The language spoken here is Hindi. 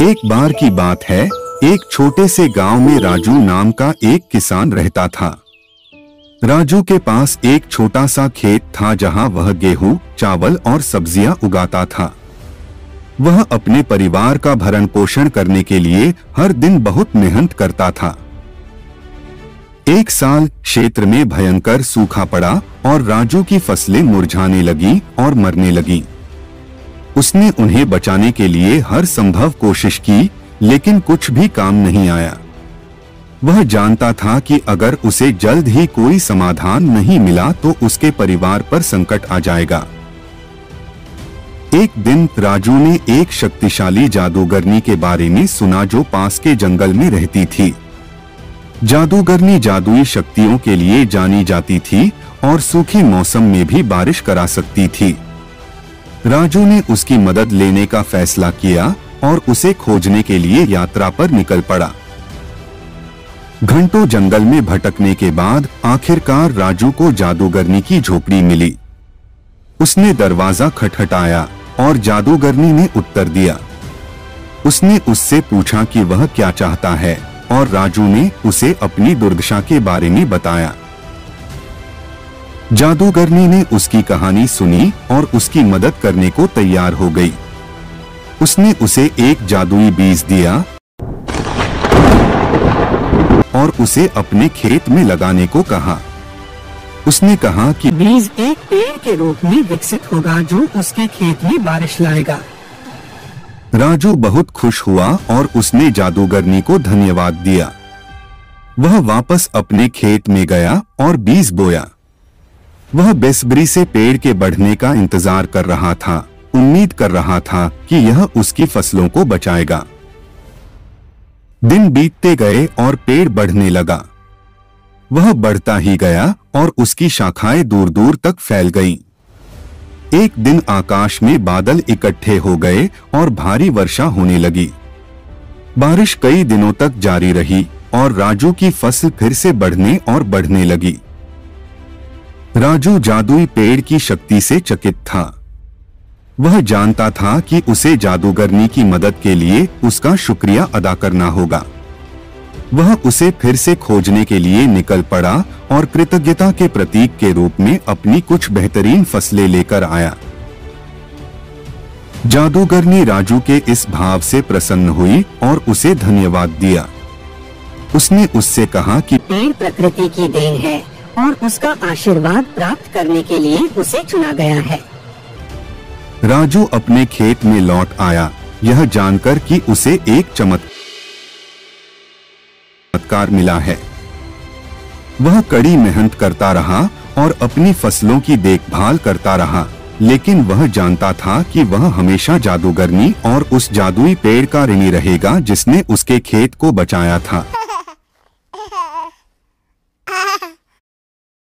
एक बार की बात है, एक छोटे से गांव में राजू नाम का एक किसान रहता था। राजू के पास एक छोटा सा खेत था जहां वह गेहूं, चावल और सब्जियां उगाता था। वह अपने परिवार का भरण पोषण करने के लिए हर दिन बहुत मेहनत करता था। एक साल क्षेत्र में भयंकर सूखा पड़ा और राजू की फसलें मुरझाने लगी और मरने लगी। उसने उन्हें बचाने के लिए हर संभव कोशिश की, लेकिन कुछ भी काम नहीं आया। वह जानता था कि अगर उसे जल्द ही कोई समाधान नहीं मिला तो उसके परिवार पर संकट आ जाएगा। एक दिन राजू ने एक शक्तिशाली जादूगरनी के बारे में सुना जो पास के जंगल में रहती थी। जादूगरनी जादुई शक्तियों के लिए जानी जाती थी और सूखे मौसम में भी बारिश करा सकती थी। राजू ने उसकी मदद लेने का फैसला किया और उसे खोजने के लिए यात्रा पर निकल पड़ा। घंटों जंगल में भटकने के बाद आखिरकार राजू को जादूगरनी की झोपड़ी मिली। उसने दरवाजा खटखटाया और जादूगरनी ने उत्तर दिया। उसने उससे पूछा कि वह क्या चाहता है और राजू ने उसे अपनी दुर्दशा के बारे में बताया। जादूगरनी ने उसकी कहानी सुनी और उसकी मदद करने को तैयार हो गई। उसने उसे एक जादुई बीज दिया और उसे अपने खेत में लगाने को कहा। उसने कहा कि बीज एक पेड़ के रूप में विकसित होगा जो उसके खेत में बारिश लाएगा। राजू बहुत खुश हुआ और उसने जादूगरनी को धन्यवाद दिया। वह वापस अपने खेत में गया और बीज बोया। वह बेसब्री से पेड़ के बढ़ने का इंतजार कर रहा था, उम्मीद कर रहा था कि यह उसकी फसलों को बचाएगा। दिन बीतते गए और पेड़ बढ़ने लगा। वह बढ़ता ही गया और उसकी शाखाएं दूर दूर तक फैल गईं। एक दिन आकाश में बादल इकट्ठे हो गए और भारी वर्षा होने लगी। बारिश कई दिनों तक जारी रही और राजू की फसल फिर से बढ़ने और बढ़ने लगी। राजू जादुई पेड़ की शक्ति से चकित था। वह जानता था कि उसे जादूगरनी की मदद के लिए उसका शुक्रिया अदा करना होगा। वह उसे फिर से खोजने के लिए निकल पड़ा और कृतज्ञता के प्रतीक के रूप में अपनी कुछ बेहतरीन फसलें लेकर आया। जादूगरनी राजू के इस भाव से प्रसन्न हुई और उसे धन्यवाद दिया। उसने उससे कहा कि पेड़ प्रकृति की देन है और उसका आशीर्वाद प्राप्त करने के लिए उसे चुना गया है। राजू अपने खेत में लौट आया, यह जानकर कि उसे एक चमत्कार मिला है। वह कड़ी मेहनत करता रहा और अपनी फसलों की देखभाल करता रहा, लेकिन वह जानता था कि वह हमेशा जादूगरनी और उस जादुई पेड़ का ऋणी रहेगा जिसने उसके खेत को बचाया था।